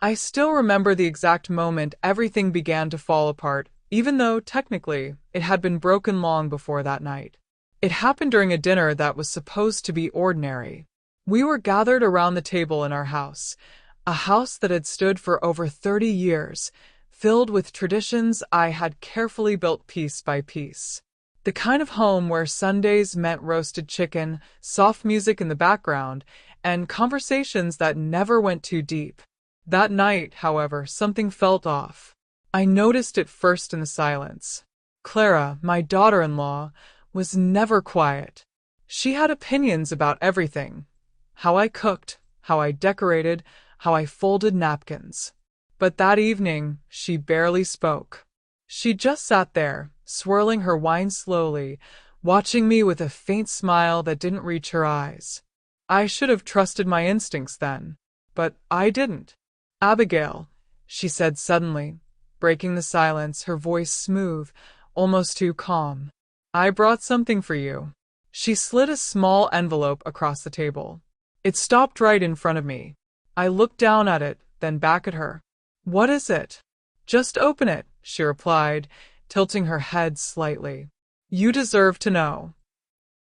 I still remember the exact moment everything began to fall apart, even though, technically, it had been broken long before that night. It happened during a dinner that was supposed to be ordinary. We were gathered around the table in our house, a house that had stood for over 30 years, filled with traditions I had carefully built piece by piece. The kind of home where Sundays meant roasted chicken, soft music in the background, and conversations that never went too deep. That night, however, something felt off. I noticed it first in the silence. Clara, my daughter-in-law, was never quiet. She had opinions about everything. How I cooked, how I decorated, how I folded napkins. But that evening, she barely spoke. She just sat there, swirling her wine slowly, watching me with a faint smile that didn't reach her eyes. I should have trusted my instincts then, but I didn't. Abigail, she said suddenly, breaking the silence, her voice smooth, almost too calm. I brought something for you. She slid a small envelope across the table. It stopped right in front of me. I looked down at it, then back at her. What is it? Just open it, she replied, tilting her head slightly. You deserve to know.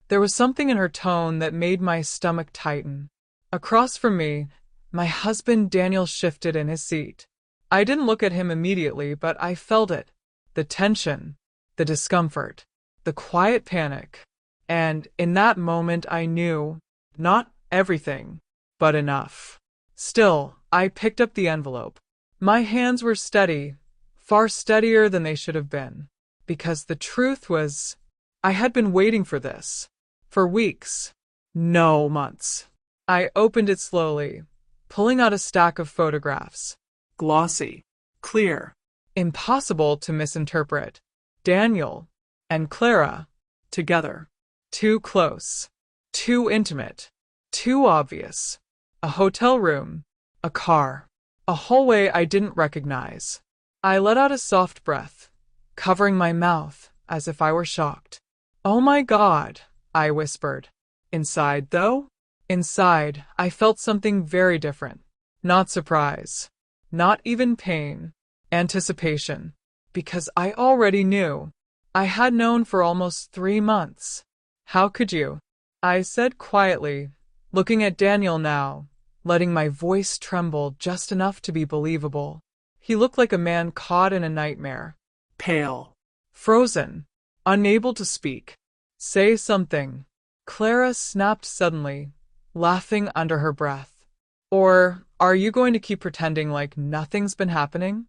There was something in her tone that made my stomach tighten. Across from me, my husband Daniel shifted in his seat. I didn't look at him immediately, but I felt it. The tension, the discomfort, the quiet panic. And in that moment I knew, not everything, but enough. Still, I picked up the envelope. My hands were steady, far steadier than they should have been. Because the truth was, I had been waiting for this. For weeks. No, months. I opened it slowly, pulling out a stack of photographs. Glossy. Clear. Impossible to misinterpret. Daniel and Clara, together. Too close. Too intimate. Too obvious. A hotel room. A car. A hallway I didn't recognize. I let out a soft breath, covering my mouth as if I were shocked. Oh my God, I whispered. Inside, though? Inside, I felt something very different. Not surprise. Not even pain. Anticipation. Because I already knew. I had known for almost 3 months. How could you? I said quietly, looking at Daniel now, letting my voice tremble just enough to be believable. He looked like a man caught in a nightmare. Pale. Frozen. Unable to speak. Say something. Clara snapped suddenly, laughing under her breath. Or are you going to keep pretending like nothing's been happening?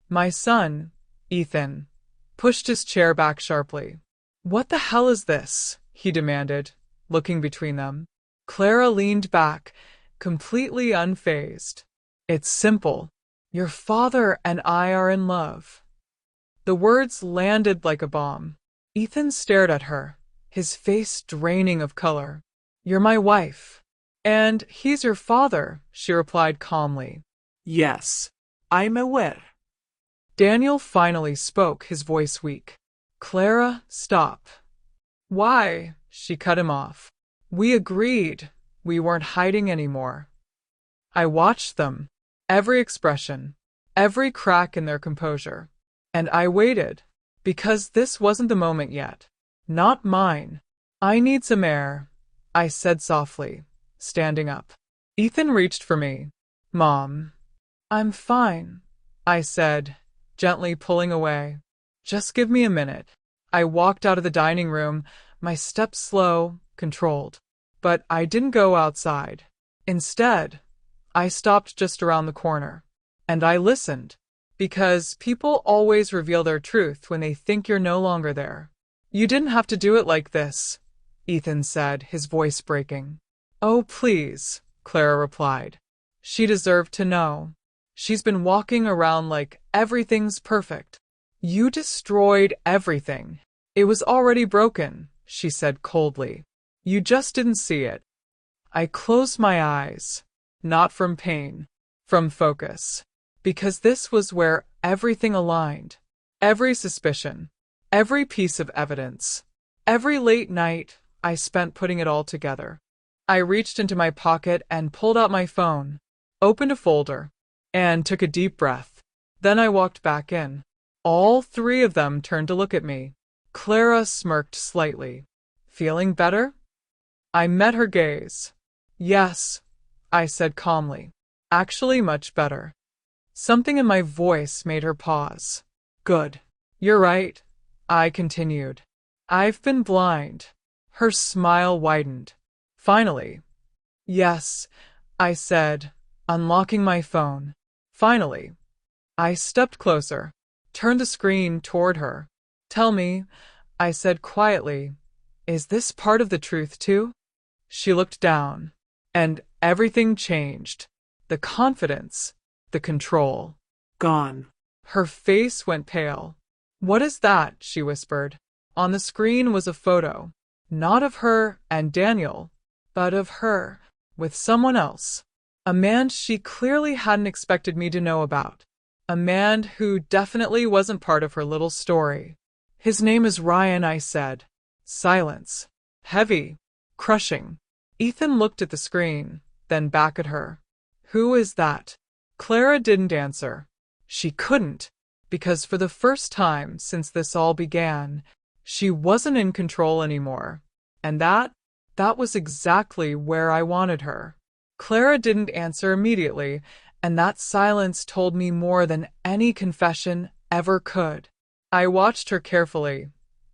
My son, Ethan, pushed his chair back sharply. What the hell is this? He demanded, looking between them. Clara leaned back, completely unfazed. It's simple. Your father and I are in love. The words landed like a bomb. Ethan stared at her, his face draining of color. You're my wife. And he's your father, she replied calmly. Yes, I'm aware. Daniel finally spoke, his voice weak. Clara, stop. Why? She cut him off. We agreed. We weren't hiding anymore. I watched them. Every expression. Every crack in their composure. And I waited. Because this wasn't the moment yet. Not mine. I need some air, I said softly, standing up. Ethan reached for me. Mom. I'm fine, I said, gently pulling away. Just give me a minute. I walked out of the dining room, my steps slow, controlled. But I didn't go outside. Instead, I stopped just around the corner. And I listened. Because people always reveal their truth when they think you're no longer there. You didn't have to do it like this, Ethan said, his voice breaking. Oh, please, Clara replied. She deserved to know. She's been walking around like everything's perfect. You destroyed everything. It was already broken, she said coldly. You just didn't see it. I closed my eyes. Not from pain. From focus. Because this was where everything aligned. Every suspicion. Every piece of evidence. Every late night I spent putting it all together. I reached into my pocket and pulled out my phone. Opened a folder. and took a deep breath. Then I walked back in. All three of them turned to look at me. Clara smirked slightly. Feeling better? I met her gaze. Yes, I said calmly. Actually, much better. Something in my voice made her pause. Good. You're right, I continued. I've been blind. Her smile widened. Finally. Yes, I said, unlocking my phone. Finally. I stepped closer, turned the screen toward her. Tell me, I said quietly, is this part of the truth too? She looked down, and everything changed. The confidence, the control. Gone. Her face went pale. What is that? She whispered. On the screen was a photo, not of her and Daniel, but of her with someone else. A man she clearly hadn't expected me to know about. A man who definitely wasn't part of her little story. His name is Ryan, I said. Silence. Heavy. Crushing. Ethan looked at the screen, then back at her. Who is that? Clara didn't answer. She couldn't, because for the first time since this all began, she wasn't in control anymore. And that was exactly where I wanted her. Clara didn't answer immediately, and that silence told me more than any confession ever could. I watched her carefully,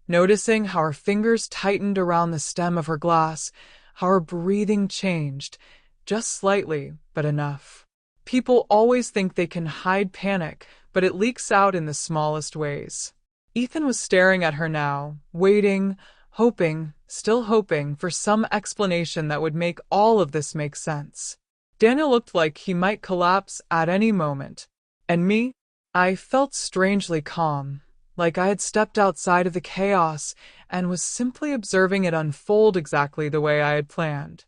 noticing how her fingers tightened around the stem of her glass, how her breathing changed, just slightly, but enough. People always think they can hide panic, but it leaks out in the smallest ways. Ethan was staring at her now, waiting, hoping, still hoping for some explanation that would make all of this make sense. Daniel looked like he might collapse at any moment. And me? I felt strangely calm, like I had stepped outside of the chaos and was simply observing it unfold exactly the way I had planned.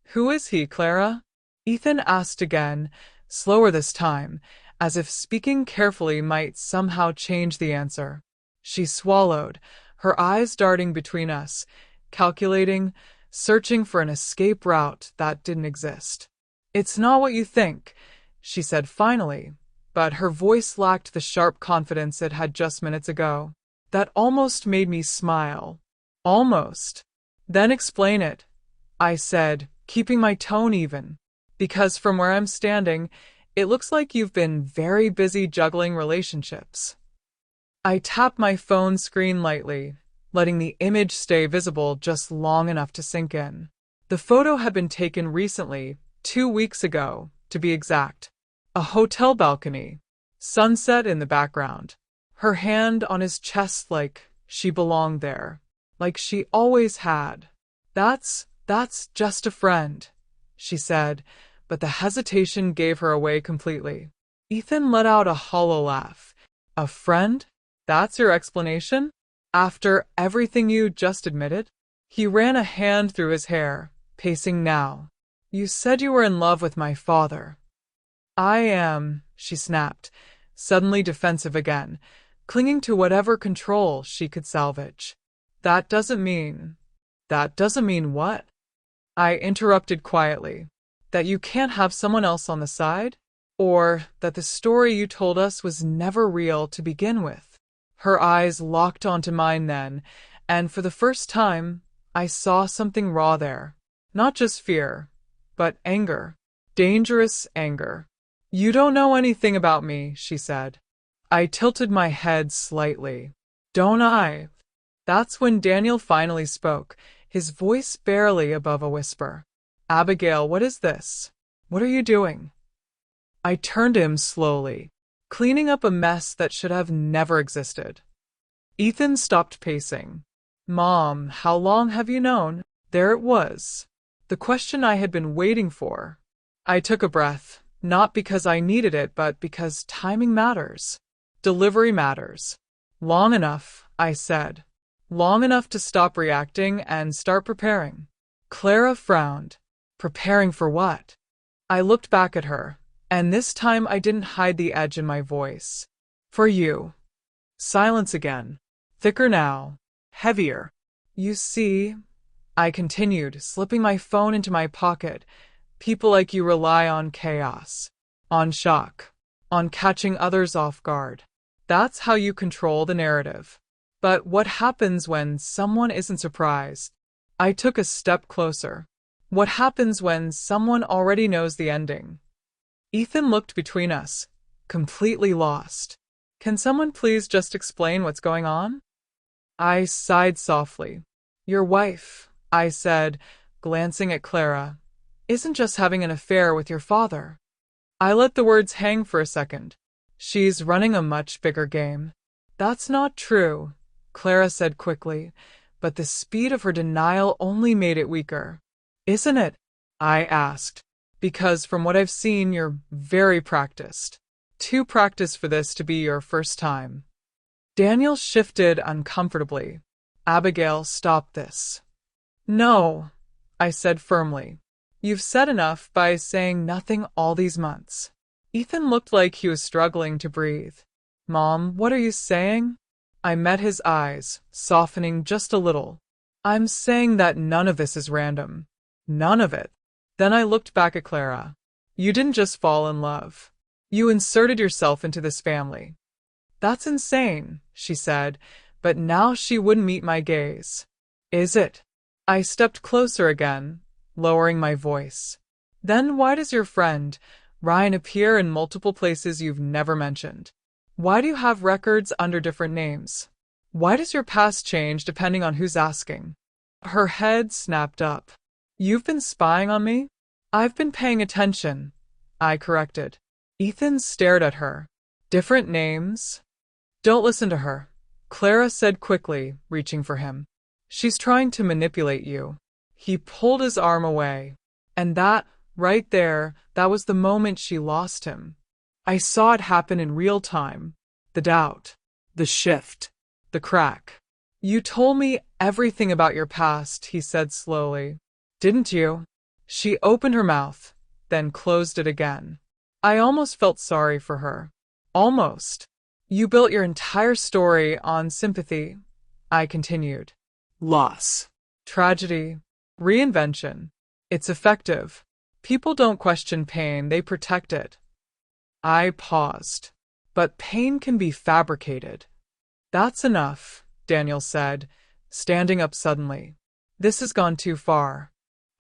Who is he, Clara? Ethan asked again, slower this time, as if speaking carefully might somehow change the answer. She swallowed, her eyes darting between us, calculating, searching for an escape route that didn't exist. It's not what you think, she said finally, but her voice lacked the sharp confidence it had just minutes ago. That almost made me smile. Almost. Then explain it, I said, keeping my tone even. Because from where I'm standing, it looks like you've been very busy juggling relationships. I tapped my phone screen lightly, letting the image stay visible just long enough to sink in. The photo had been taken recently, 2 weeks ago, to be exact. A hotel balcony, sunset in the background, her hand on his chest like she belonged there, like she always had. That's just a friend, she said, but the hesitation gave her away completely. Ethan let out a hollow laugh. A friend? That's your explanation? After everything you just admitted? He ran a hand through his hair, pacing now. You said you were in love with my father. I am, she snapped, suddenly defensive again, clinging to whatever control she could salvage. That doesn't mean what? I interrupted quietly. That you can't have someone else on the side? Or that the story you told us was never real to begin with? Her eyes locked onto mine then, and for the first time, I saw something raw there. Not just fear, but anger. Dangerous anger. You don't know anything about me, she said. I tilted my head slightly. Don't I? That's when Daniel finally spoke, his voice barely above a whisper. Abigail, what is this? What are you doing? I turned to him slowly, cleaning up a mess that should have never existed. Ethan stopped pacing. Mom, how long have you known? There it was. The question I had been waiting for. I took a breath, not because I needed it, but because timing matters. Delivery matters. Long enough, I said. Long enough to stop reacting and start preparing. Clara frowned. Preparing for what? I looked back at her, and this time I didn't hide the edge in my voice. For you. Silence again. Thicker now. Heavier. You see, I continued, slipping my phone into my pocket, people like you rely on chaos. On shock. on catching others off guard. That's how you control the narrative. But what happens when someone isn't surprised? I took a step closer. What happens when someone already knows the ending? Ethan looked between us, completely lost. Can someone please just explain what's going on? I sighed softly. Your wife, I said, glancing at Clara, isn't just having an affair with your father. I let the words hang for a second. She's running a much bigger game. That's not true, Clara said quickly, but the speed of her denial only made it weaker. Isn't it? I asked. Because from what I've seen, you're very practiced. Too practiced for this to be your first time. Daniel shifted uncomfortably. Abigail, stop this. No, I said firmly. You've said enough by saying nothing all these months. Ethan looked like he was struggling to breathe. Mom, what are you saying? I met his eyes, softening just a little. I'm saying that none of this is random. None of it. Then I looked back at Clara. You didn't just fall in love. You inserted yourself into this family. That's insane, she said, but now she wouldn't meet my gaze. Is it? I stepped closer again, lowering my voice. Then why does your friend, Ryan, appear in multiple places you've never mentioned? Why do you have records under different names? Why does your past change depending on who's asking? Her head snapped up. You've been spying on me? I've been paying attention, I corrected. Ethan stared at her. Different names? Don't listen to her, Clara said quickly, reaching for him. She's trying to manipulate you. He pulled his arm away. And that, right there, that was the moment she lost him. I saw it happen in real time. The doubt. The shift. The crack. You told me everything about your past, he said slowly. Didn't you? She opened her mouth, then closed it again. I almost felt sorry for her. Almost. You built your entire story on sympathy, I continued. Loss. Tragedy. Reinvention. It's effective. People don't question pain, they protect it. I paused. But pain can be fabricated. That's enough, Daniel said, standing up suddenly. This has gone too far.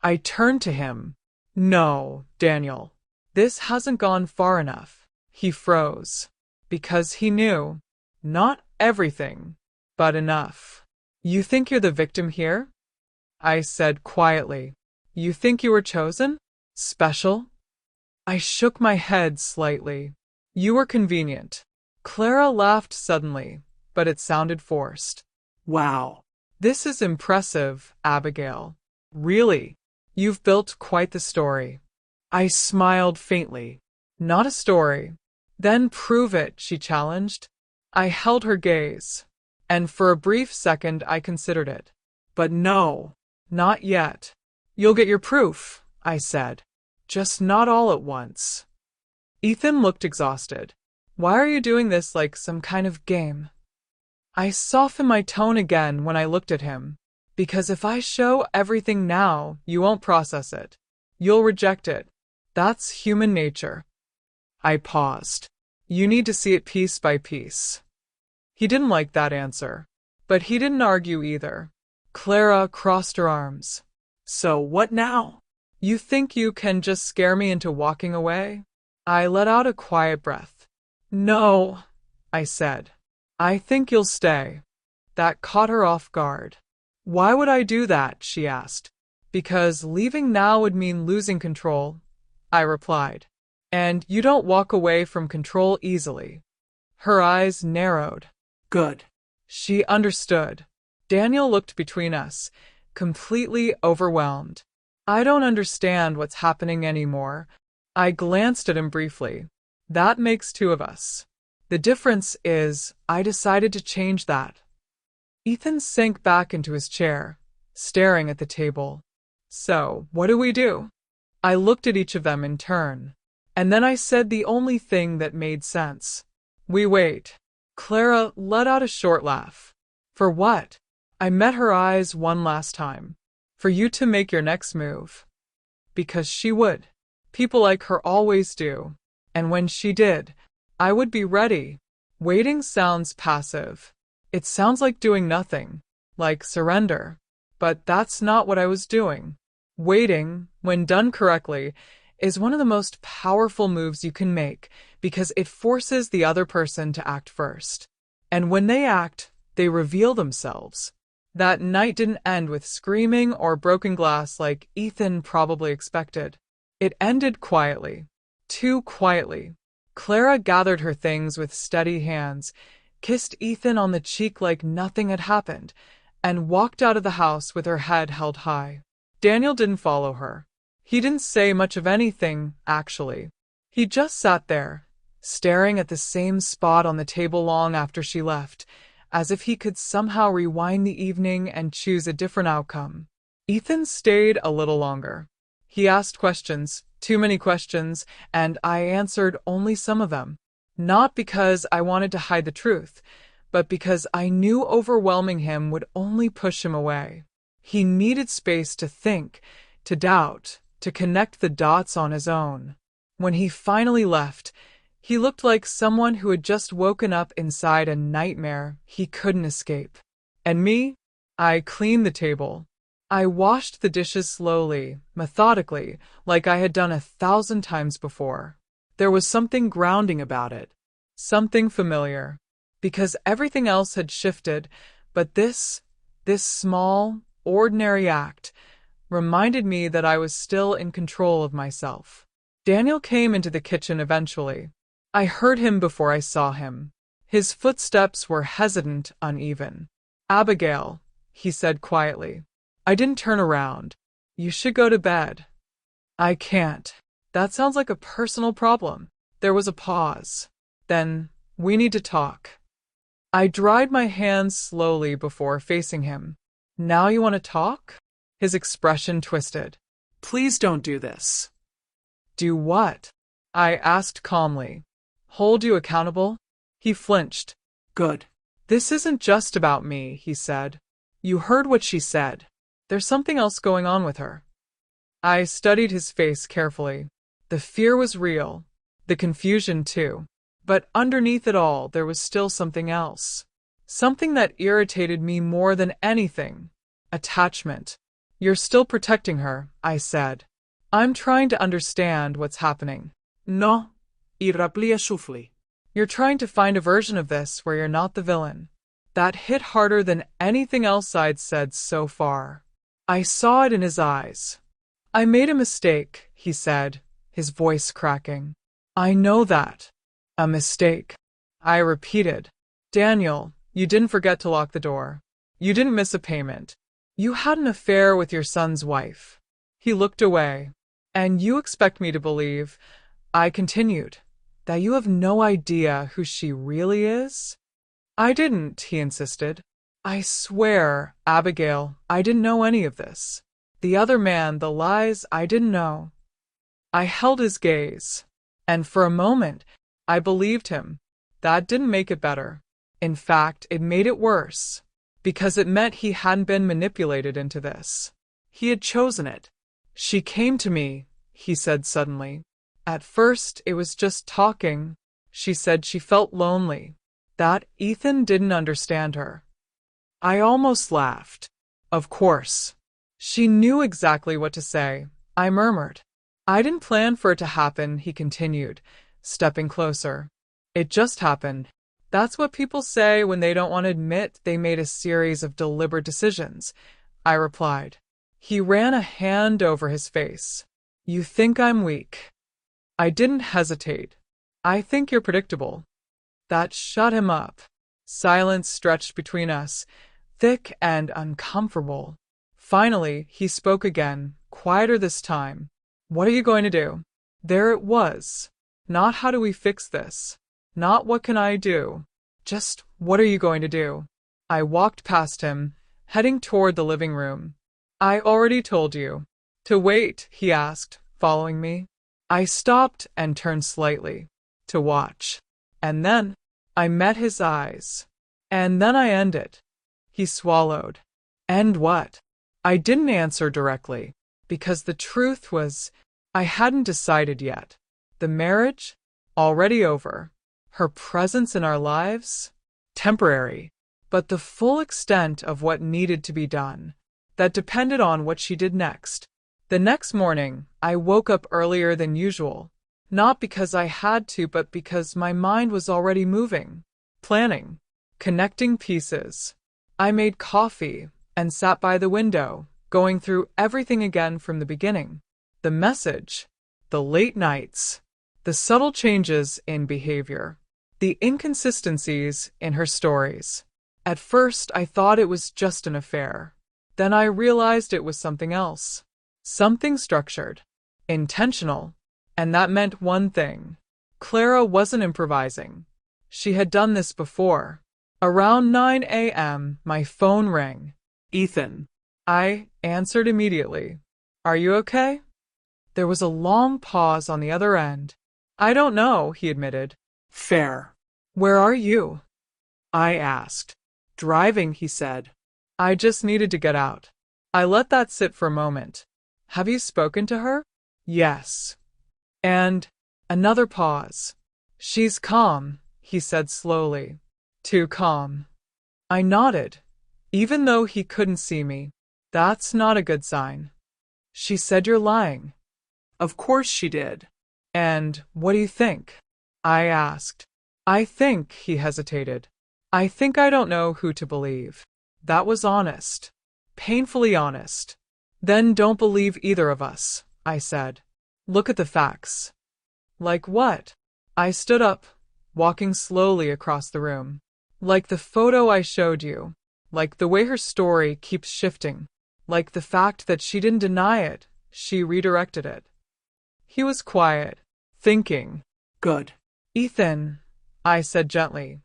I turned to him. No, Daniel. This hasn't gone far enough. He froze. Because he knew. Not everything, but enough. You think you're the victim here? I said quietly. You think you were chosen? Special? I shook my head slightly. You were convenient. Clara laughed suddenly, but it sounded forced. Wow. This is impressive, Abigail. Really. You've built quite the story. I smiled faintly. Not a story. Then prove it, she challenged. I held her gaze, and for a brief second I considered it. But no, not yet. You'll get your proof, I said. Just not all at once. Ethan looked exhausted. Why are you doing this like some kind of game? I softened my tone again when I looked at him. Because if I show everything now, you won't process it. You'll reject it. That's human nature. I paused. You need to see it piece by piece. He didn't like that answer. But he didn't argue either. Clara crossed her arms. So what now? You think you can just scare me into walking away? I let out a quiet breath. No, I said. I think you'll stay. That caught her off guard. Why would I do that? She asked. Because leaving now would mean losing control, I replied. And you don't walk away from control easily. Her eyes narrowed. Good. She understood. Daniel looked between us, completely overwhelmed. I don't understand what's happening anymore. I glanced at him briefly. That makes two of us. The difference is, I decided to change that. Ethan sank back into his chair, staring at the table. So, what do we do? I looked at each of them in turn. And then I said the only thing that made sense. We wait. Clara let out a short laugh. For what? I met her eyes one last time. For you to make your next move. Because she would. People like her always do. And when she did, I would be ready. Waiting sounds passive. It sounds like doing nothing, like surrender. But that's not what I was doing. Waiting, when done correctly, is one of the most powerful moves you can make because it forces the other person to act first. And when they act, they reveal themselves. That night didn't end with screaming or broken glass like Ethan probably expected. It ended quietly. Too quietly. Clara gathered her things with steady hands, kissed Ethan on the cheek like nothing had happened, and walked out of the house with her head held high. Daniel didn't follow her. He didn't say much of anything, actually. He just sat there, staring at the same spot on the table long after she left, as if he could somehow rewind the evening and choose a different outcome. Ethan stayed a little longer. He asked questions, too many questions, and I answered only some of them. Not because I wanted to hide the truth, but because I knew overwhelming him would only push him away. He needed space to think, to doubt, to connect the dots on his own. When he finally left, he looked like someone who had just woken up inside a nightmare he couldn't escape. And me? I cleaned the table. I washed the dishes slowly, methodically, like I had done 1,000 times before. There was something grounding about it, something familiar, because everything else had shifted, but this small, ordinary act reminded me that I was still in control of myself. Daniel came into the kitchen eventually. I heard him before I saw him. His footsteps were hesitant, uneven. "Abigail," he said quietly. I didn't turn around. "You should go to bed." "I can't." "That sounds like a personal problem." There was a pause. Then, "We need to talk." I dried my hands slowly before facing him. "Now you want to talk?" His expression twisted. "Please don't do this." "Do what?" I asked calmly. "Hold you accountable?" He flinched. "Good. This isn't just about me," he said. "You heard what she said. There's something else going on with her." I studied his face carefully. The fear was real, the confusion too. But underneath it all, there was still something else. Something that irritated me more than anything. Attachment. "You're still protecting her," I said. "I'm trying to understand what's happening." "No, irraplia sufli." "You're trying to find a version of this where you're not the villain." That hit harder than anything else I'd said so far. I saw it in his eyes. "I made a mistake," he said, his voice cracking. "I know that. A mistake." I repeated. "Daniel, you didn't forget to lock the door. You didn't miss a payment. You had an affair with your son's wife." He looked away. "And you expect me to believe," I continued, "that you have no idea who she really is?" "I didn't," he insisted. "I swear, Abigail, I didn't know any of this. The other man, the lies, I didn't know." I held his gaze, and for a moment, I believed him. That didn't make it better. In fact, it made it worse, because it meant he hadn't been manipulated into this. He had chosen it. "She came to me," he said suddenly. "At first, it was just talking. She said she felt lonely, that Ethan didn't understand her." I almost laughed. "Of course. She knew exactly what to say," I murmured. "I didn't plan for it to happen," he continued, stepping closer. "It just happened. That's what people say when they don't want to admit they made a series of deliberate decisions," I replied. He ran a hand over his face. "You think I'm weak." I didn't hesitate. "I think you're predictable." That shut him up. Silence stretched between us, thick and uncomfortable. Finally, he spoke again, quieter this time. "What are you going to do?" There it was. Not "how do we fix this?" Not "what can I do?" Just "what are you going to do?" I walked past him, heading toward the living room. "I already told you." "To wait?" he asked, following me. I stopped and turned slightly, to watch. And then I met his eyes. "And then I end it." He swallowed. "End what?" I didn't answer directly, because the truth was, I hadn't decided yet. The marriage? Already over. Her presence in our lives? Temporary. But the full extent of what needed to be done, that depended on what she did next. The next morning, I woke up earlier than usual. Not because I had to, but because my mind was already moving, planning, connecting pieces. I made coffee and sat by the window, going through everything again from the beginning. The message, the late nights, the subtle changes in behavior, the inconsistencies in her stories. At first, I thought it was just an affair. Then I realized it was something else. Something structured, intentional. And that meant one thing. Clara wasn't improvising. She had done this before. Around 9 a.m., my phone rang. Ethan. I answered immediately. Are you okay? There was a long pause on the other end. I don't know, he admitted. Fair. Where are you? I asked. Driving, he said. I just needed to get out. I let that sit for a moment. Have you spoken to her? Yes. And another pause. She's calm, he said slowly. Too calm. I nodded, even though he couldn't see me. That's not a good sign. She said you're lying. Of course she did. And what do you think? I asked. I think, he hesitated. I think I don't know who to believe. That was honest. Painfully honest. Then don't believe either of us, I said. Look at the facts. Like what? I stood up, walking slowly across the room. Like the photo I showed you. Like the way her story keeps shifting. Like the fact that she didn't deny it, she redirected it. He was quiet, thinking. Good. Ethan, I said gently,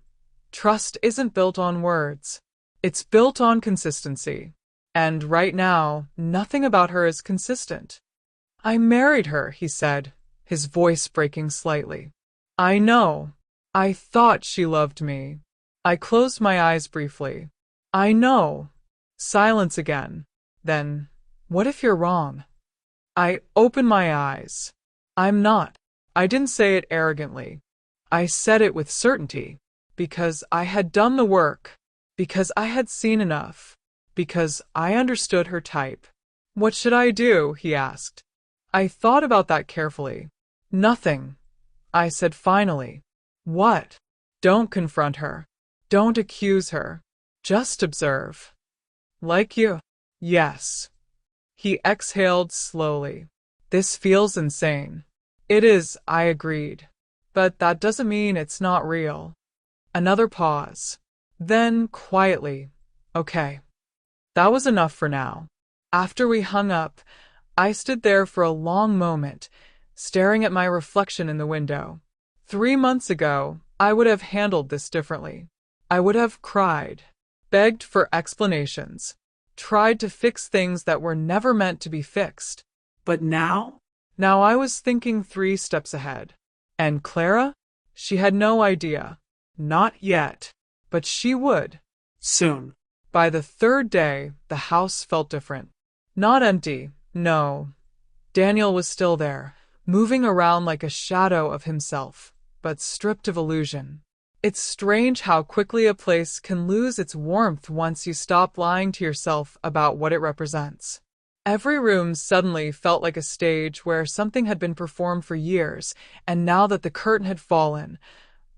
trust isn't built on words. It's built on consistency. And right now, nothing about her is consistent. I married her, he said, his voice breaking slightly. I know. I thought she loved me. I closed my eyes briefly. I know. Silence again. Then, what if you're wrong? I opened my eyes. I'm not. I didn't say it arrogantly. I said it with certainty, because I had done the work, because I had seen enough, because I understood her type. What should I do? He asked. I thought about that carefully. Nothing, I said finally. What? Don't confront her. Don't accuse her. Just observe. Like you? Yes. He exhaled slowly. This feels insane. It is, I agreed. But that doesn't mean it's not real. Another pause. Then, quietly, okay. That was enough for now. After we hung up, I stood there for a long moment, staring at my reflection in the window. 3 months ago, I would have handled this differently. I would have cried, begged for explanations, tried to fix things that were never meant to be fixed. But now? Now I was thinking 3 steps ahead. And Clara? She had no idea. Not yet. But she would. Soon. By the 3rd day, the house felt different. Not empty, no. Daniel was still there, moving around like a shadow of himself, but stripped of illusion. It's strange how quickly a place can lose its warmth once you stop lying to yourself about what it represents. Every room suddenly felt like a stage where something had been performed for years, and now that the curtain had fallen,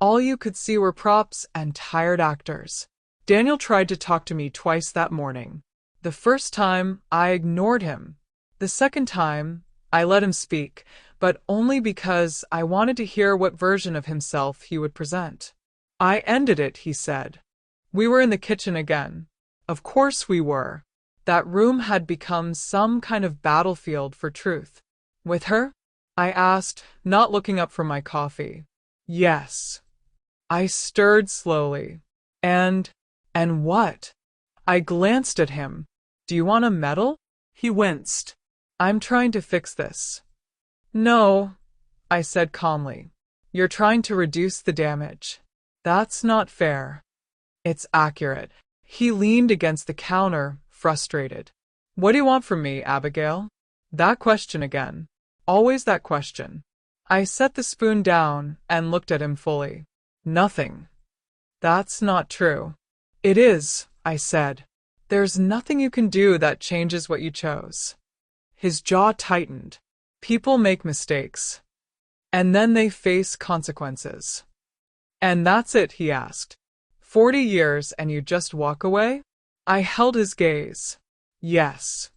all you could see were props and tired actors. Daniel tried to talk to me twice that morning. The first time, I ignored him. The second time, I let him speak, but only because I wanted to hear what version of himself he would present. I ended it, he said. We were in the kitchen again. Of course we were. That room had become some kind of battlefield for truth. With her? I asked, not looking up from my coffee. Yes. I stirred slowly. And what? I glanced at him. Do you want a medal? He winced. I'm trying to fix this. No, I said calmly. You're trying to reduce the damage. That's not fair. It's accurate. He leaned against the counter, frustrated. What do you want from me, Abigail? That question again. Always that question. I set the spoon down and looked at him fully. Nothing. That's not true. It is, I said. There's nothing you can do that changes what you chose. His jaw tightened. People make mistakes. And then they face consequences. And that's it, he asked. 40 years and you just walk away? I held his gaze. Yes.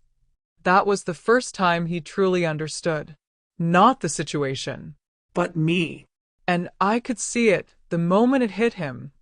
That was the first time he truly understood. Not the situation, But me. and I could see it the moment it hit him,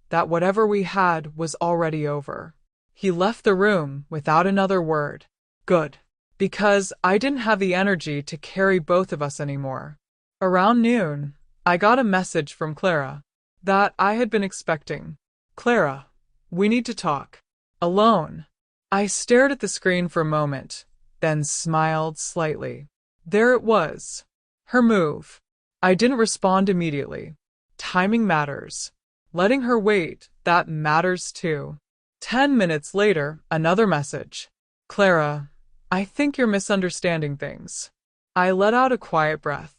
that whatever we had was already over. He left the room without another word. Good. Because I didn't have the energy to carry both of us anymore. Around noon, I got a message from Clara that I had been expecting. Clara, we need to talk. Alone. I stared at the screen for a moment, then smiled slightly. There it was. Her move. I didn't respond immediately. Timing matters. Letting her wait, that matters too. 10 minutes later, another message. Clara, I think you're misunderstanding things. I let out a quiet breath.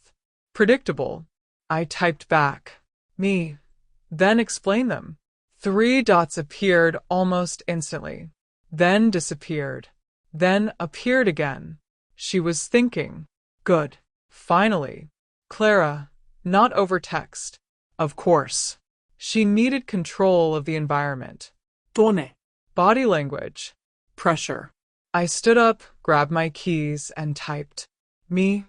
Predictable. I typed back. Me. Then explain them. 3 dots appeared almost instantly. Then disappeared. Then appeared again. She was thinking. Good. Finally. Clara, not over text. Of course. She needed control of the environment. Tone. Body language. Pressure. I stood up, grabbed my keys, and typed. Me.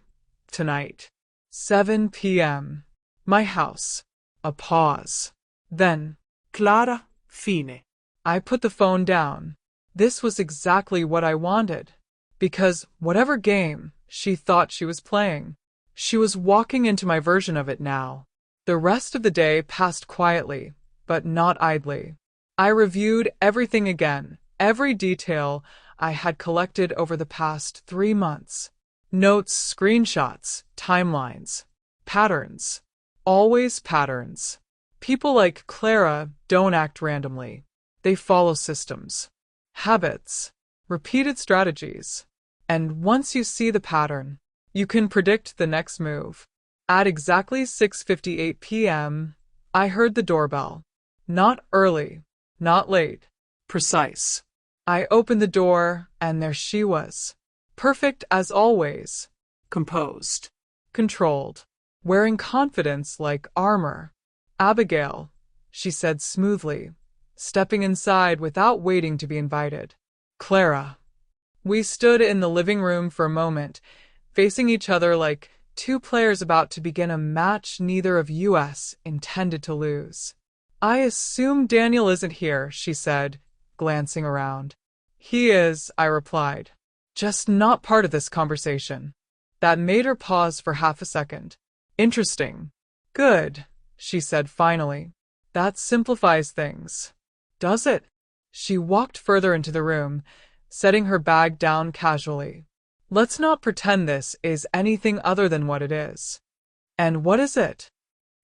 Tonight. 7 p.m. My house. A pause. Then, Clara. Fine. I put the phone down. This was exactly what I wanted. Because whatever game she thought she was playing, she was walking into my version of it now. The rest of the day passed quietly, but not idly. I reviewed everything again, every detail I had collected over the past 3 months. Notes, screenshots, timelines, patterns. Always patterns. People like Clara don't act randomly. They follow systems, habits, repeated strategies. And once you see the pattern, you can predict the next move. At exactly 6:58 p.m., I heard the doorbell. Not early, not late. Precise. I opened the door, and there she was. Perfect as always. Composed. Controlled. Wearing confidence like armor. Abigail, she said smoothly, stepping inside without waiting to be invited. Clara. We stood in the living room for a moment, facing each other like 2 players about to begin a match neither of us intended to lose. I assume Daniel isn't here, she said, glancing around. He is, I replied. Just not part of this conversation. That made her pause for half a second. Interesting. Good, she said finally. That simplifies things. Does it? She walked further into the room, setting her bag down casually. Let's not pretend this is anything other than what it is. And what is it?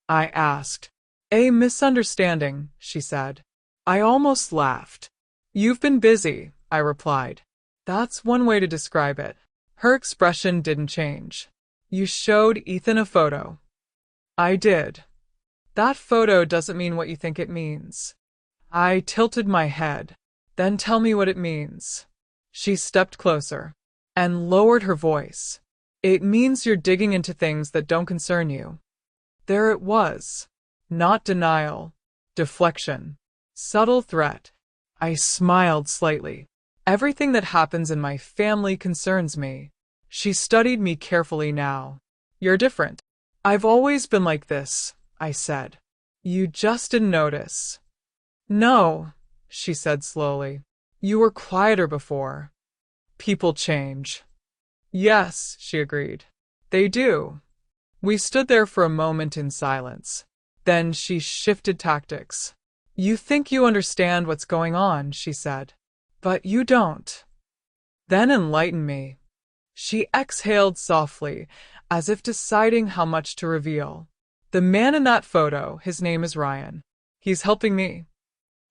I asked. A misunderstanding, she said. I almost laughed. You've been busy, I replied. That's one way to describe it. Her expression didn't change. You showed Ethan a photo. I did. That photo doesn't mean what you think it means. I tilted my head. Then tell me what it means. She stepped closer and lowered her voice. It means you're digging into things that don't concern you. There it was. Not denial. Deflection. Subtle threat. I smiled slightly. Everything that happens in my family concerns me. She studied me carefully now. You're different. I've always been like this, I said. You just didn't notice. No, she said slowly. You were quieter before. People change. Yes, she agreed. They do. We stood there for a moment in silence. Then she shifted tactics. You think you understand what's going on, she said. But you don't. Then enlighten me. She exhaled softly, as if deciding how much to reveal. The man in that photo, his name is Ryan. He's helping me.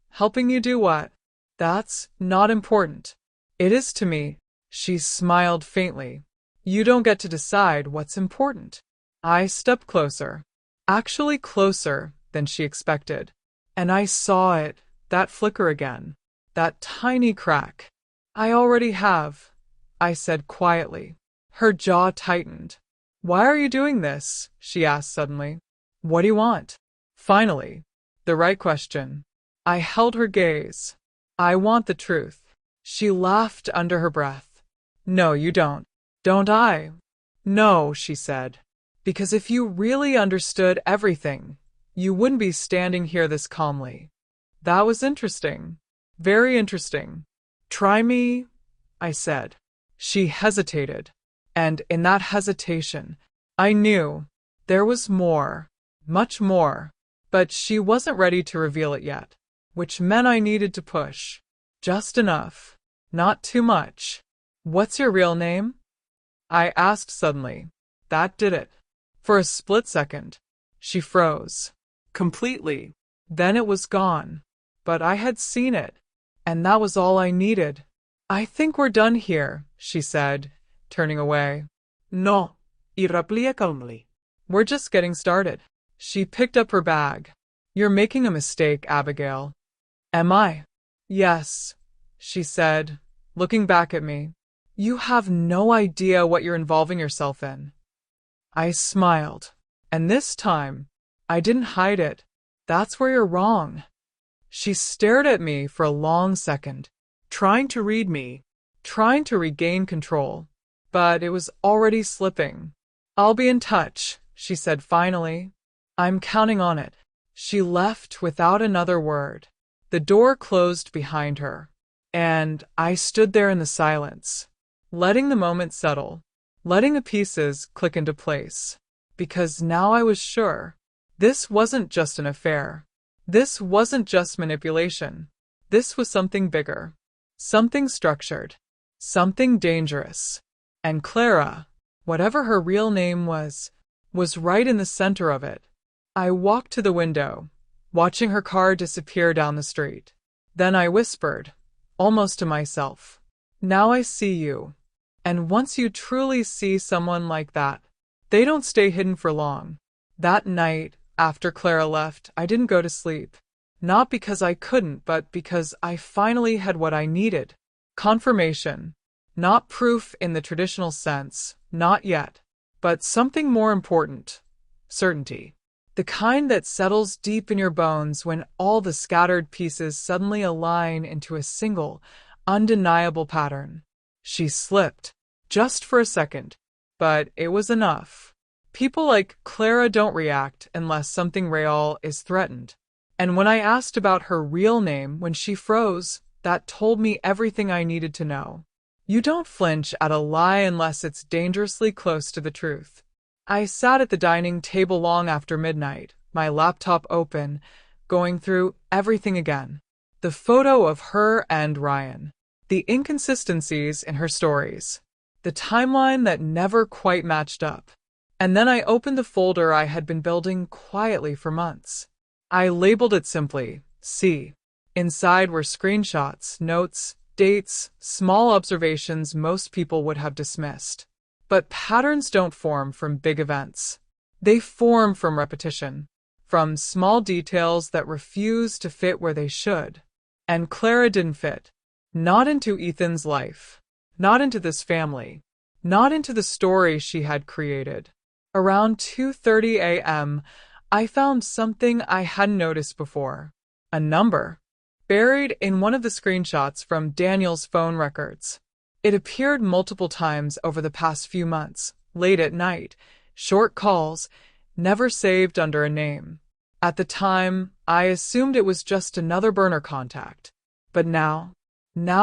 Helping you do what? That's not important. It is to me. She smiled faintly. You don't get to decide what's important. I stepped closer. Actually closer than she expected. And I saw it, that flicker again. That tiny crack. I already have, I said quietly. Her jaw tightened. Why are you doing this? She asked suddenly. What do you want? Finally, the right question. I held her gaze. I want the truth. She laughed under her breath. No, you don't. Don't I? No, she said. Because if you really understood everything, you wouldn't be standing here this calmly. That was interesting. Very interesting. Try me, I said. She hesitated. And in that hesitation, I knew there was more, much more, but she wasn't ready to reveal it yet, which meant I needed to push. Just enough, not too much. What's your real name? I asked suddenly. That did it. For a split second, she froze. Completely. Then it was gone. But I had seen it, and that was all I needed. I think we're done here, she said, turning away. No, y replied calmly. We're just getting started. She picked up her bag. You're making a mistake, Abigail. Am I? Yes, she said, looking back at me. You have no idea what you're involving yourself in. I smiled. And this time, I didn't hide it. That's where you're wrong. She stared at me for a long second, trying to read me, trying to regain control. But it was already slipping. I'll be in touch, she said finally. I'm counting on it. She left without another word. The door closed behind her, and I stood there in the silence, letting the moment settle, letting the pieces click into place. Because now I was sure. This wasn't just an affair. This wasn't just manipulation. This was something bigger. Something structured. Something dangerous. And Clara, whatever her real name was right in the center of it. I walked to the window, watching her car disappear down the street. Then I whispered, almost to myself, now I see you. And once you truly see someone like that, they don't stay hidden for long. That night, after Clara left, I didn't go to sleep. Not because I couldn't, but because I finally had what I needed. Confirmation. Not proof in the traditional sense, not yet. But something more important. Certainty. The kind that settles deep in your bones when all the scattered pieces suddenly align into a single, undeniable pattern. She slipped. Just for a second. But it was enough. People like Clara don't react unless something real is threatened. And when I asked about her real name when she froze, that told me everything I needed to know. You don't flinch at a lie unless it's dangerously close to the truth. I sat at the dining table long after midnight, my laptop open, going through everything again. The photo of her and Ryan. The inconsistencies in her stories. The timeline that never quite matched up. And then I opened the folder I had been building quietly for months. I labeled it simply, C. Inside were screenshots, notes, dates, small observations most people would have dismissed. But patterns don't form from big events. They form from repetition, from small details that refuse to fit where they should. And Clara didn't fit. Not into Ethan's life. Not into this family. Not into the story she had created. Around 2:30 a.m., I found something I hadn't noticed before. A number. Buried in one of the screenshots from Daniel's phone records. It appeared multiple times over the past few months, late at night, short calls, never saved under a name. At the time, I assumed it was just another burner contact. But now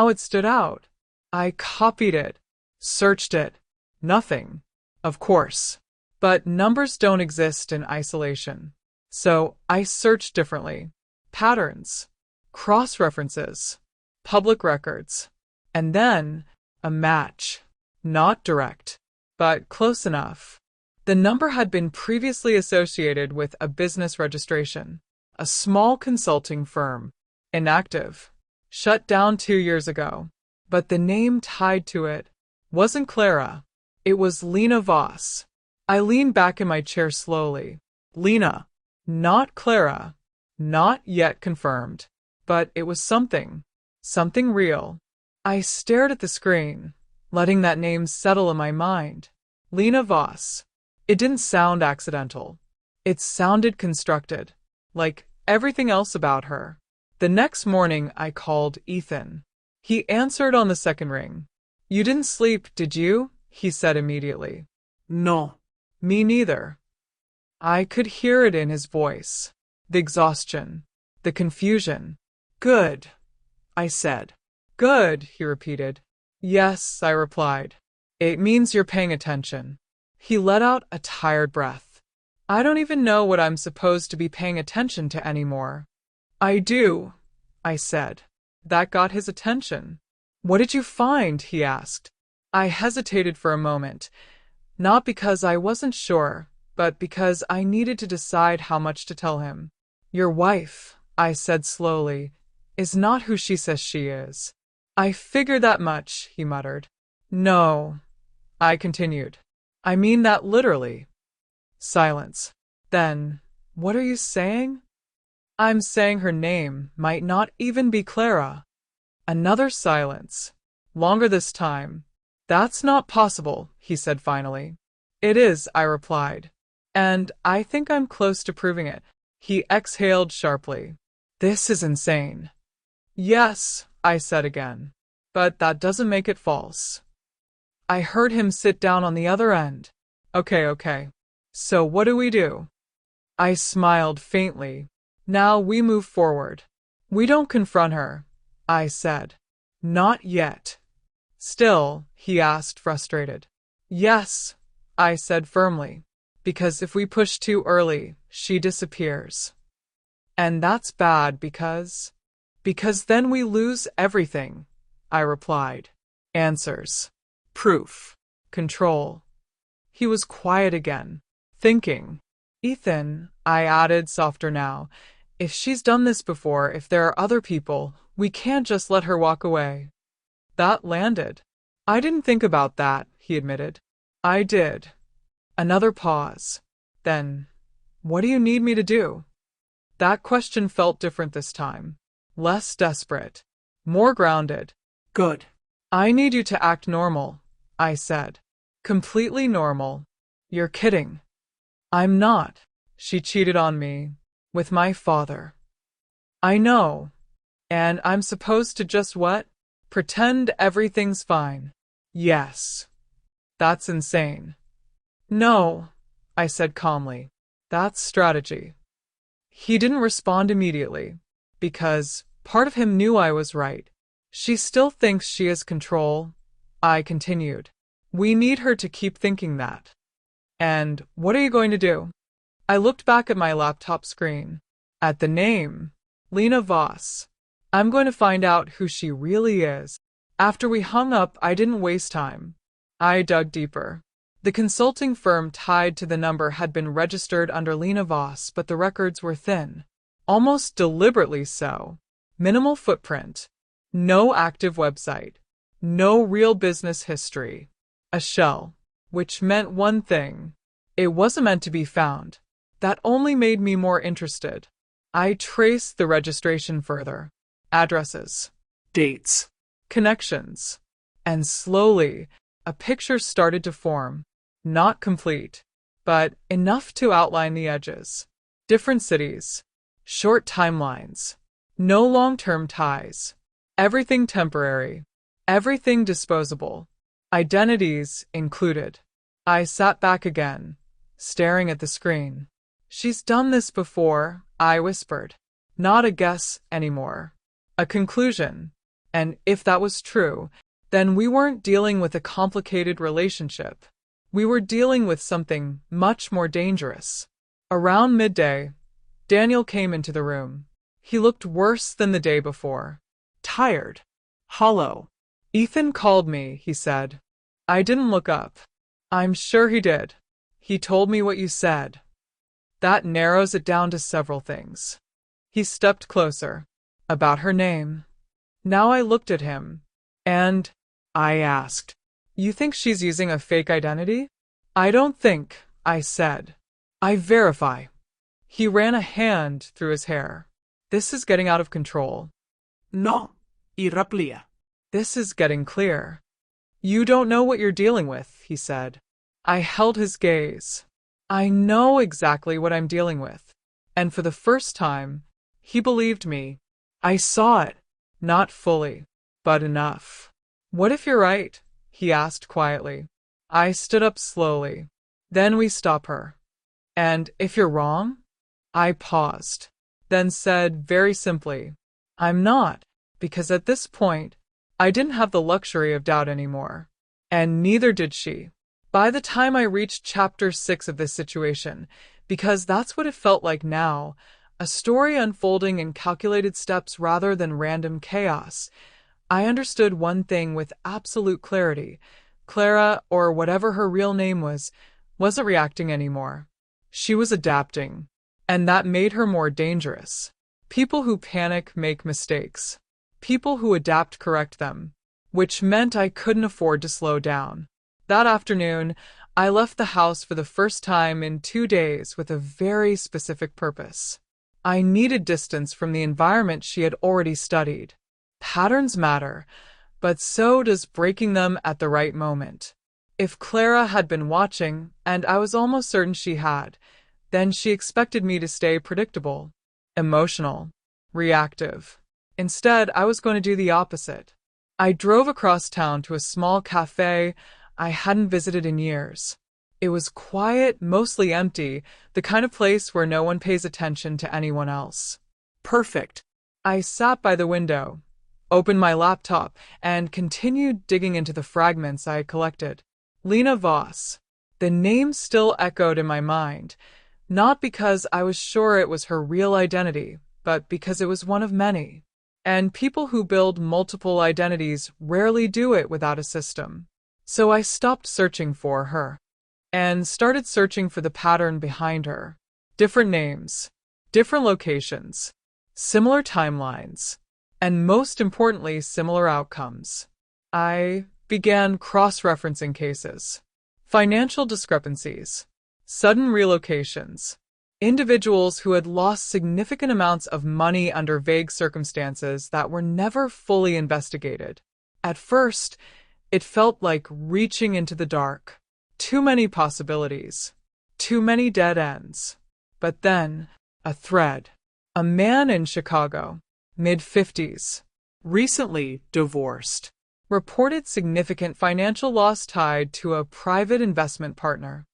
it stood out. I copied it, searched it. Nothing. Of course. But numbers don't exist in isolation. So I searched differently. Patterns. Cross-references. Public records. And then a match. Not direct, but close enough. The number had been previously associated with a business registration. A small consulting firm. Inactive. Shut down 2 years ago. But the name tied to it wasn't Clara. It was Lena Voss. I leaned back in my chair slowly. Lena. Not Clara. Not yet confirmed. But it was something. Something real. I stared at the screen, letting that name settle in my mind. Lena Voss. It didn't sound accidental. It sounded constructed, like everything else about her. The next morning I called Ethan. He answered on the second ring. You didn't sleep, did you? He said immediately. No. Me neither. I could hear it in his voice. The exhaustion. The confusion. Good, I said. Good, he repeated. Yes, I replied. It means you're paying attention. He let out a tired breath. I don't even know what I'm supposed to be paying attention to anymore. I do, I said. That got his attention. What did you find? He asked. I hesitated for a moment, not because I wasn't sure, but because I needed to decide how much to tell him. Your wife, I said slowly, is not who she says she is. I figured that much, he muttered. No, I continued. I mean that literally. Silence. Then, what are you saying? I'm saying her name might not even be Clara. Another silence. Longer this time. That's not possible, he said finally. It is, I replied. And I think I'm close to proving it. He exhaled sharply. This is insane. Yes, I said again. But that doesn't make it false. I heard him sit down on the other end. Okay. So what do we do? I smiled faintly. Now we move forward. We don't confront her, I said. Not yet. Still, he asked, frustrated. Yes, I said firmly. Because if we push too early, she disappears. And that's bad because then we lose everything, I replied. Answers. Proof. Control. He was quiet again, thinking. Ethan, I added softer now, if she's done this before, if there are other people, we can't just let her walk away. That landed. I didn't think about that, he admitted. I did. Another pause. Then, what do you need me to do? That question felt different this time. Less desperate. More grounded. Good. I need you to act normal, I said. Completely normal. You're kidding. I'm not. She cheated on me. With my father. I know. And I'm supposed to just what? Pretend everything's fine. Yes. That's insane. No, I said calmly. That's strategy. He didn't respond immediately, because part of him knew I was right. She still thinks she has control, I continued. We need her to keep thinking that. And what are you going to do? I looked back at my laptop screen, at the name, Lena Voss. I'm going to find out who she really is. After we hung up, I didn't waste time. I dug deeper. The consulting firm tied to the number had been registered under Lena Voss, but the records were thin. Almost deliberately so. Minimal footprint. No active website. No real business history. A shell. Which meant one thing. It wasn't meant to be found. That only made me more interested. I traced the registration further. Addresses. Dates. Connections. And slowly, a picture started to form. Not complete, but enough to outline the edges. Different cities. Short timelines. No long-term ties. Everything temporary. Everything disposable. Identities included. I sat back again, staring at the screen. She's done this before, I whispered. Not a guess anymore. A conclusion. And if that was true, then we weren't dealing with a complicated relationship. We were dealing with something much more dangerous. Around midday, Daniel came into the room. He looked worse than the day before. Tired. Hollow. Ethan called me, he said. I didn't look up. I'm sure he did. He told me what you said. That narrows it down to several things. He stepped closer. About her name. Now I looked at him. And I asked, you think she's using a fake identity? I don't think, I said. I verify. He ran a hand through his hair. This is getting out of control. No, irraplia. This is getting clear. You don't know what you're dealing with, he said. I held his gaze. I know exactly what I'm dealing with. And for the first time, he believed me. I saw it. Not fully, but enough. What if you're right? He asked quietly. I stood up slowly. Then we stop her. And if you're wrong? I paused, then said very simply, I'm not, because at this point, I didn't have the luxury of doubt anymore. And neither did she. By the time I reached chapter 6 of this situation, because that's what it felt like now, a story unfolding in calculated steps rather than random chaos, I understood one thing with absolute clarity. Clara, or whatever her real name was, wasn't reacting anymore. She was adapting. And that made her more dangerous. People who panic make mistakes. People who adapt correct them. Which meant I couldn't afford to slow down. That afternoon, I left the house for the first time in 2 days with a very specific purpose. I needed distance from the environment she had already studied. Patterns matter, but so does breaking them at the right moment. If Clara had been watching, and I was almost certain she had, then she expected me to stay predictable, emotional, reactive. Instead, I was going to do the opposite. I drove across town to a small cafe I hadn't visited in years. It was quiet, mostly empty, the kind of place where no one pays attention to anyone else. Perfect. I sat by the window, opened my laptop, and continued digging into the fragments I had collected. Lena Voss. The name still echoed in my mind. Not because I was sure it was her real identity, but because it was one of many. And people who build multiple identities rarely do it without a system. So I stopped searching for her and started searching for the pattern behind her. Different names, different locations, similar timelines, and most importantly, similar outcomes. I began cross-referencing cases, financial discrepancies, sudden relocations, individuals who had lost significant amounts of money under vague circumstances that were never fully investigated. At first, it felt like reaching into the dark. Too many possibilities. Too many dead ends. But then, a thread. A man in Chicago, mid-50s, recently divorced, reported significant financial loss tied to a private investment partner.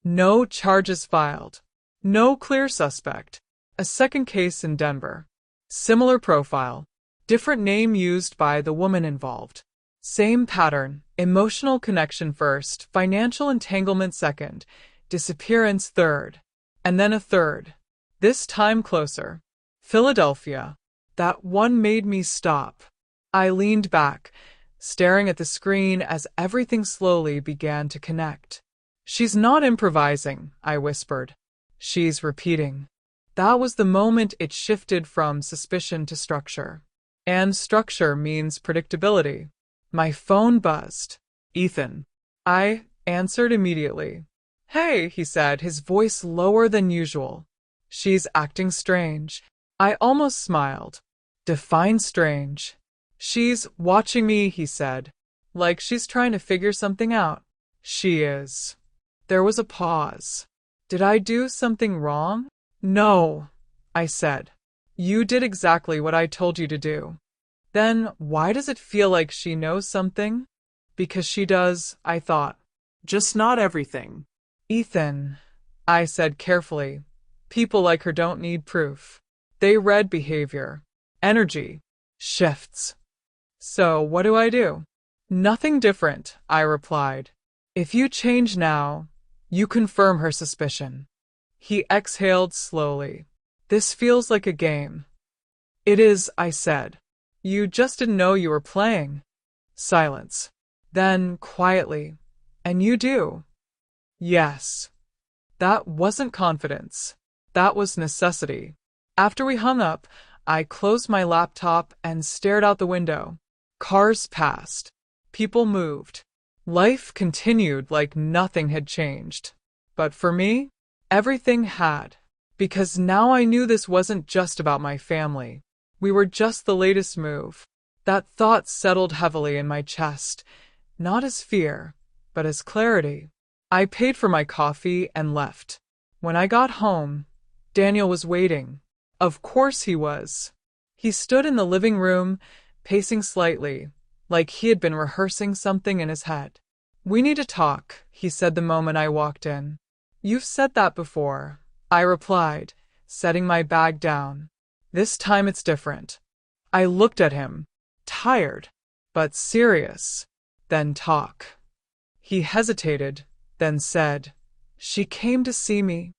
No charges filed. No clear suspect. A second case in Denver. Similar profile. Different name used by the woman involved. Same pattern. Emotional connection first, financial entanglement second, disappearance third, and then a third. This time closer. Philadelphia. That one made me stop. I leaned back, staring at the screen as everything slowly began to connect. She's not improvising, I whispered. She's repeating. That was the moment it shifted from suspicion to structure. And structure means predictability. My phone buzzed. Ethan. I answered immediately. Hey, he said, his voice lower than usual. She's acting strange. I almost smiled. Define strange. She's watching me, he said. Like she's trying to figure something out. She is. There was a pause. Did I do something wrong? No, I said. You did exactly what I told you to do. Then why does it feel like she knows something? Because she does, I thought. Just not everything. Ethan, I said carefully. People like her don't need proof. They read behavior, energy, shifts. So what do I do? Nothing different, I replied. If you change now, you confirm her suspicion. He exhaled slowly. This feels like a game. It is, I said. You just didn't know you were playing. Silence. Then, quietly, and you do. Yes. That wasn't confidence. That was necessity. After we hung up, I closed my laptop and stared out the window. Cars passed. People moved. Life continued like nothing had changed. But for me, everything had. Because now I knew this wasn't just about my family. We were just the latest move. That thought settled heavily in my chest, not as fear, but as clarity. I paid for my coffee and left. When I got home, Daniel was waiting. Of course he was. He stood in the living room, pacing slightly, like he had been rehearsing something in his head. "We need to talk," he said the moment I walked in. "You've said that before," I replied, setting my bag down. "This time it's different." I looked at him, tired, but serious. "Then talk." He hesitated, then said, "She came to see me."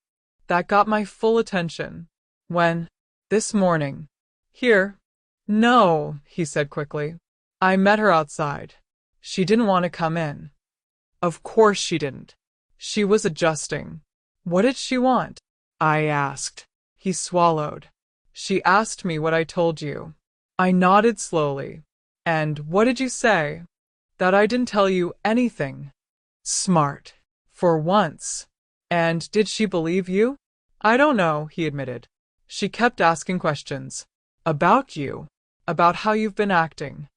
That got my full attention. "When?" "This morning." "Here?" "No," he said quickly. "I met her outside. She didn't want to come in." Of course she didn't. She was adjusting. "What did she want?" I asked. He swallowed. "She asked me what I told you." I nodded slowly. "And what did you say?" "That I didn't tell you anything." Smart. For once. "And did she believe you?" "I don't know," he admitted. "She kept asking questions. About you. About how you've been acting."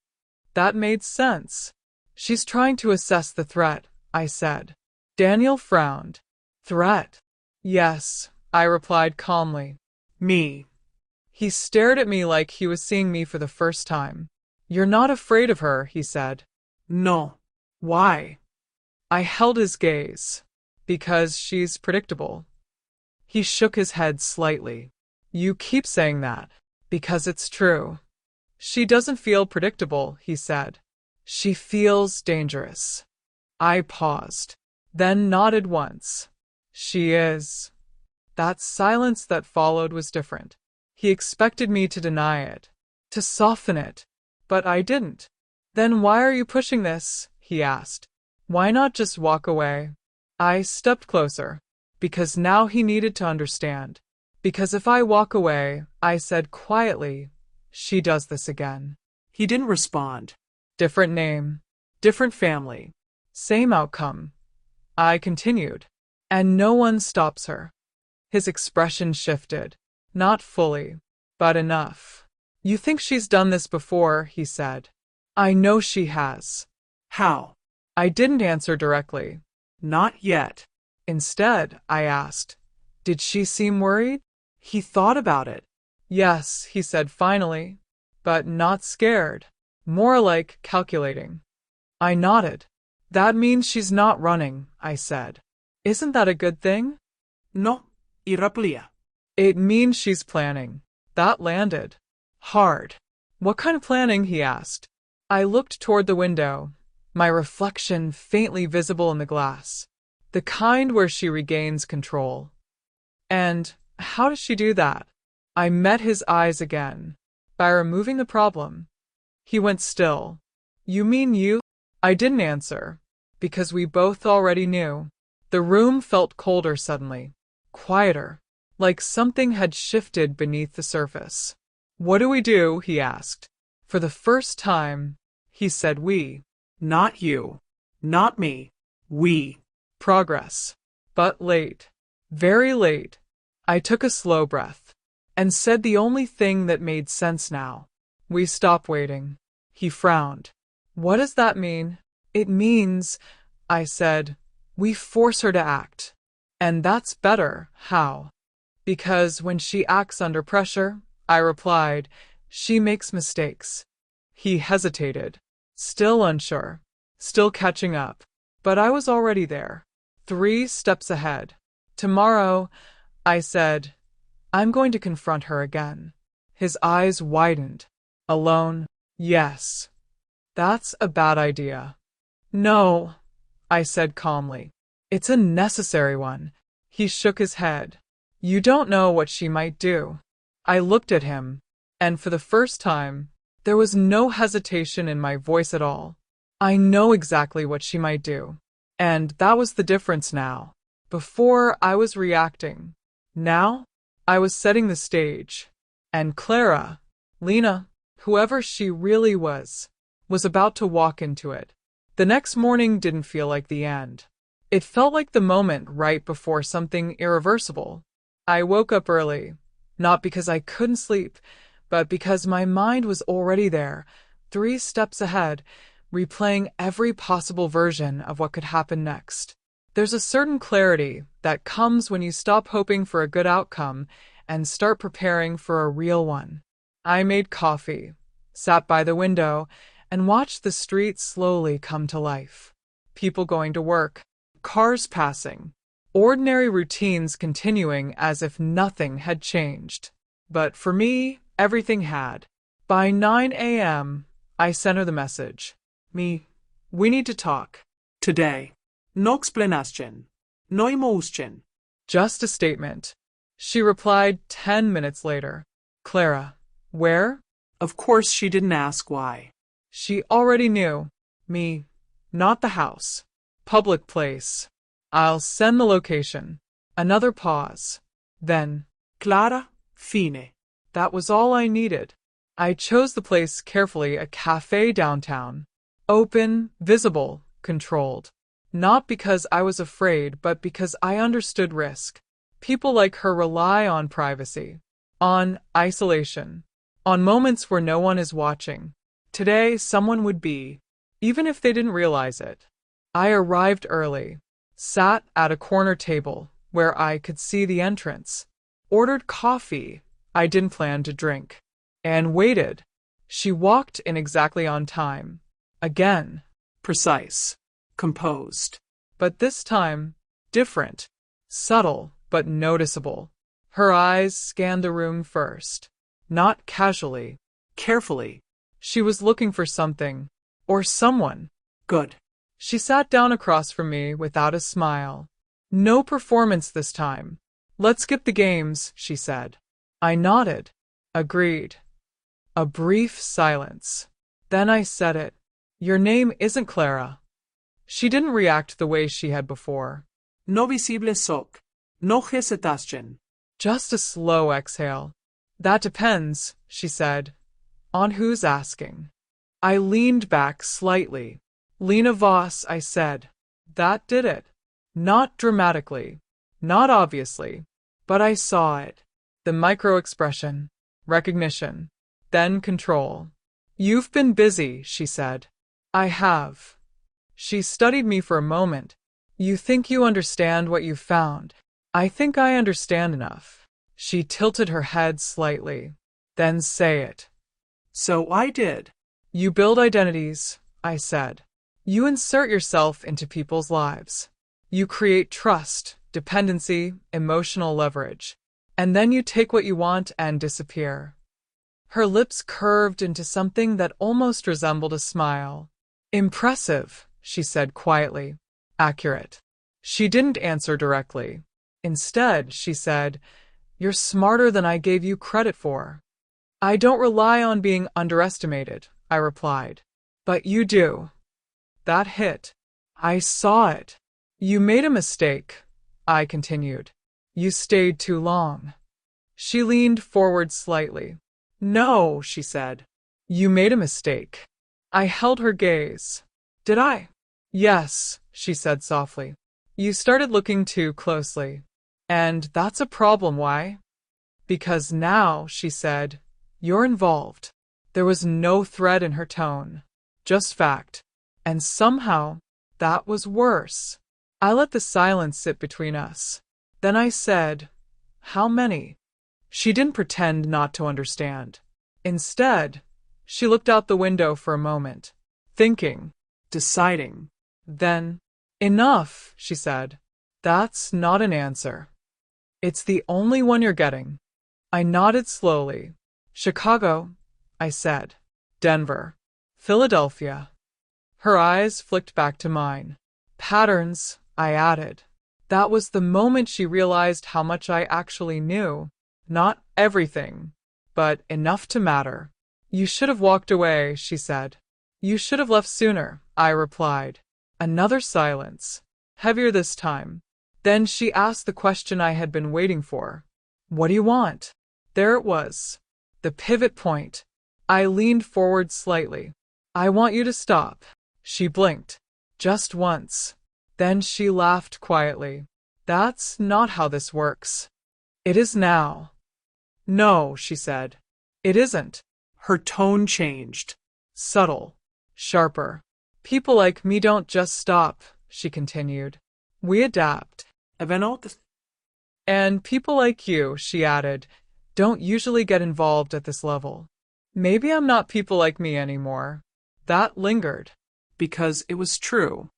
That made sense. "She's trying to assess the threat," I said. Daniel frowned. "Threat?" "Yes," I replied calmly. "Me." He stared at me like he was seeing me for the first time. "You're not afraid of her," he said. "No." "Why?" I held his gaze. "Because she's predictable." He shook his head slightly. "You keep saying that." "Because it's true." "She doesn't feel predictable," he said. "She feels dangerous." I paused, then nodded once. "She is." That silence that followed was different. He expected me to deny it, to soften it, but I didn't. "Then why are you pushing this?" he asked. "Why not just walk away?" I stepped closer, because now he needed to understand. "Because if I walk away," I said quietly, "she does this again." He didn't respond. Different name, different family, same outcome. I continued. "And no one stops her." His expression shifted. "Not fully, but enough." "You think she's done this before," he said. "I know she has." "How?" I didn't answer directly. "Not yet." Instead, I asked, "Did she seem worried?" He thought about it. "Yes," he said finally, "but not scared. More like calculating." I nodded. "That means she's not running," I said. "Isn't that a good thing?" "No, iraplia." "It means she's planning." That landed. Hard. "What kind of planning?" he asked. I looked toward the window, my reflection faintly visible in the glass. The kind where she regains control. "And how does she do that?" I met his eyes again. "By removing the problem." He went still. "You mean you?" I didn't answer, because we both already knew. The room felt colder suddenly, quieter, like something had shifted beneath the surface. "What do we do?" he asked. For the first time, he said we. Not you. Not me. We. Progress. But late. Very late. I took a slow breath and said the only thing that made sense now. "We stop waiting." He frowned. "What does that mean?" "It means," I said, "we force her to act. And that's better." "How?" "Because when she acts under pressure," I replied, "she makes mistakes." He hesitated, still unsure, still catching up. But I was already there, 3 steps ahead. "Tomorrow," I said, "I'm going to confront her again." His eyes widened. "Alone?" "Yes." "That's a bad idea." "No," I said calmly. "It's a necessary one." He shook his head. "You don't know what she might do." I looked at him, and for the first time, there was no hesitation in my voice at all. "I know exactly what she might do." And that was the difference now. Before, I was reacting. Now, I was setting the stage. And Clara, Lena, whoever she really was about to walk into it. The next morning didn't feel like the end. It felt like the moment right before something irreversible. I woke up early, not because I couldn't sleep, but because my mind was already there, 3 steps ahead, replaying every possible version of what could happen next. There's a certain clarity that comes when you stop hoping for a good outcome and start preparing for a real one. I made coffee, sat by the window, and watched the street slowly come to life. People going to work, cars passing, ordinary routines continuing as if nothing had changed. But for me, everything had. By 9 a.m., I sent her the message. We need to talk. Today. No explanation. No emotion. Just a statement. She replied 10 minutes later. Clara, where? Of course she didn't ask why. She already knew. Not the house. Public place. I'll send the location. Another pause. Then, Clara, fine. That was all I needed. I chose the place carefully, a cafe downtown. Open, visible, controlled. Not because I was afraid, but because I understood risk. People like her rely on privacy, on isolation, on moments where no one is watching. Today, someone would be, even if they didn't realize it. I arrived early, sat at a corner table where I could see the entrance, ordered coffee I didn't plan to drink, and waited. She walked in exactly on time. Again. Precise. Composed. But this time, different. Subtle, but noticeable. Her eyes scanned the room first. Not casually. Carefully. She was looking for something. Or someone. Good. She sat down across from me without a smile. No performance this time. Let's skip the games, she said. I nodded. Agreed. A brief silence. Then I said it. Your name isn't Clara. She didn't react the way she had before. No visible shock. No hesitation. Just a slow exhale. That depends, she said. On who's asking. I leaned back slightly. Lena Voss, I said. That did it. Not dramatically. Not obviously. But I saw it. The micro-expression. Recognition. Then control. You've been busy, she said. I have. She studied me for a moment. You think you understand what you've found. I think I understand enough. She tilted her head slightly. Then say it. So I did. You build identities, I said. You insert yourself into people's lives. You create trust, dependency, emotional leverage. And then you take what you want and disappear. Her lips curved into something that almost resembled a smile. Impressive, she said quietly. Accurate. She didn't answer directly. Instead, she said, You're smarter than I gave you credit for. I don't rely on being underestimated, I replied. But you do. That hit. I saw it. You made a mistake, I continued. You stayed too long. She leaned forward slightly. No, she said. You made a mistake. I held her gaze. Did I? Yes, she said softly. You started looking too closely. And that's a problem. Why? Because now, she said, you're involved. There was no threat in her tone. Just fact. And somehow, that was worse. I let the silence sit between us. Then I said, How many? She didn't pretend not to understand. Instead, she looked out the window for a moment, thinking, deciding. Then, Enough, she said. That's not an answer. It's the only one you're getting. I nodded slowly. Chicago, I said. Denver. Philadelphia. Her eyes flicked back to mine. Patterns, I added. That was the moment she realized how much I actually knew. Not everything, but enough to matter. You should have walked away, she said. You should have left sooner, I replied. Another silence, heavier this time. Then she asked the question I had been waiting for. What do you want? There it was. The pivot point. I leaned forward slightly. I want you to stop. She blinked. Just once. Then she laughed quietly. That's not how this works. It is now. No, she said. It isn't. Her tone changed. Subtle. Sharper. People like me don't just stop, she continued. We adapt. And people like you, she added, don't usually get involved at this level. Maybe I'm not people like me anymore. That lingered. Because it was true.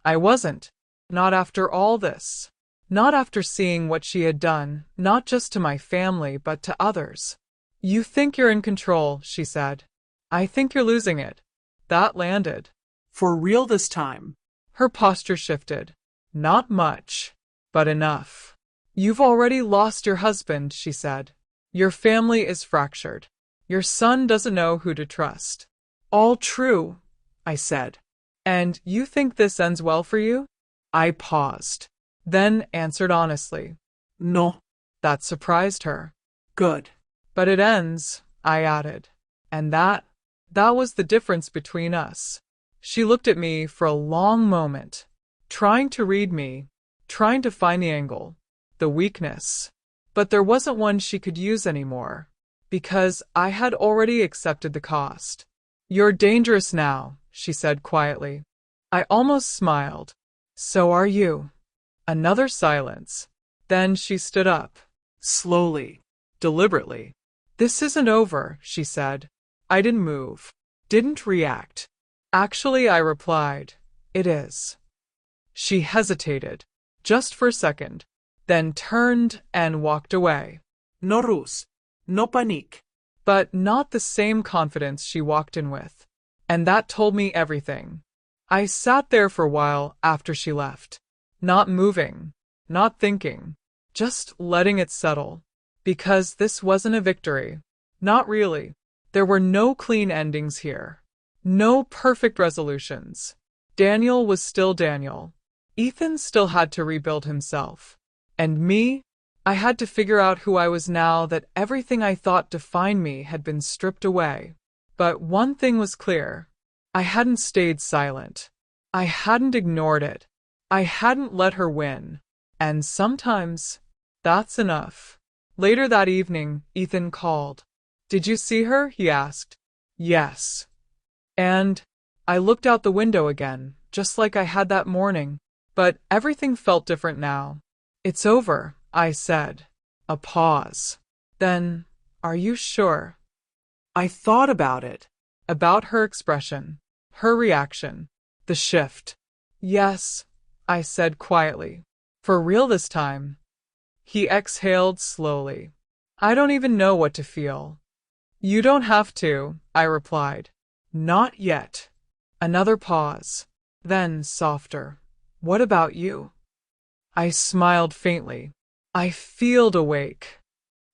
I wasn't. Not after all this. Not after seeing what she had done, not just to my family, but to others. You think you're in control, she said. I think you're losing it. That landed. For real this time. Her posture shifted. Not much, but enough. You've already lost your husband, she said. Your family is fractured. Your son doesn't know who to trust. All true, I said. And you think this ends well for you? I paused, then answered honestly. No. That surprised her. Good. But it ends, I added. And that was the difference between us. She looked at me for a long moment, trying to read me, trying to find the angle, the weakness. But there wasn't one she could use anymore, because I had already accepted the cost. You're dangerous now, she said quietly. I almost smiled. So are you. Another silence. Then she stood up. Slowly. Deliberately. This isn't over, she said. I didn't move. Didn't react. Actually, I replied. It is. She hesitated. Just for a second. Then turned and walked away. No ruse. No panique. But not the same confidence she walked in with. And that told me everything. I sat there for a while after she left. Not moving. Not thinking. Just letting it settle. Because this wasn't a victory. Not really. There were no clean endings here. No perfect resolutions. Daniel was still Daniel. Ethan still had to rebuild himself. And me? I had to figure out who I was now that everything I thought defined me had been stripped away. But one thing was clear. I hadn't stayed silent. I hadn't ignored it. I hadn't let her win. And sometimes, that's enough. Later that evening, Ethan called. Did you see her? He asked. Yes. And I looked out the window again, just like I had that morning. But everything felt different now. It's over, I said. A pause. Then, are you sure? I thought about it. About her expression, her reaction, the shift. Yes, I said quietly. For real this time. He exhaled slowly. I don't even know what to feel. You don't have to, I replied. Not yet. Another pause. Then softer. What about you? I smiled faintly. I feel awake.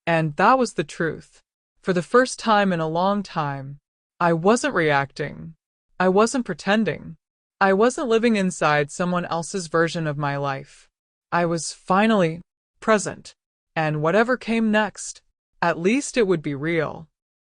And that was the truth. For the first time in a long time, I wasn't reacting. I wasn't pretending. I wasn't living inside someone else's version of my life. I was finally present. And whatever came next, at least it would be real.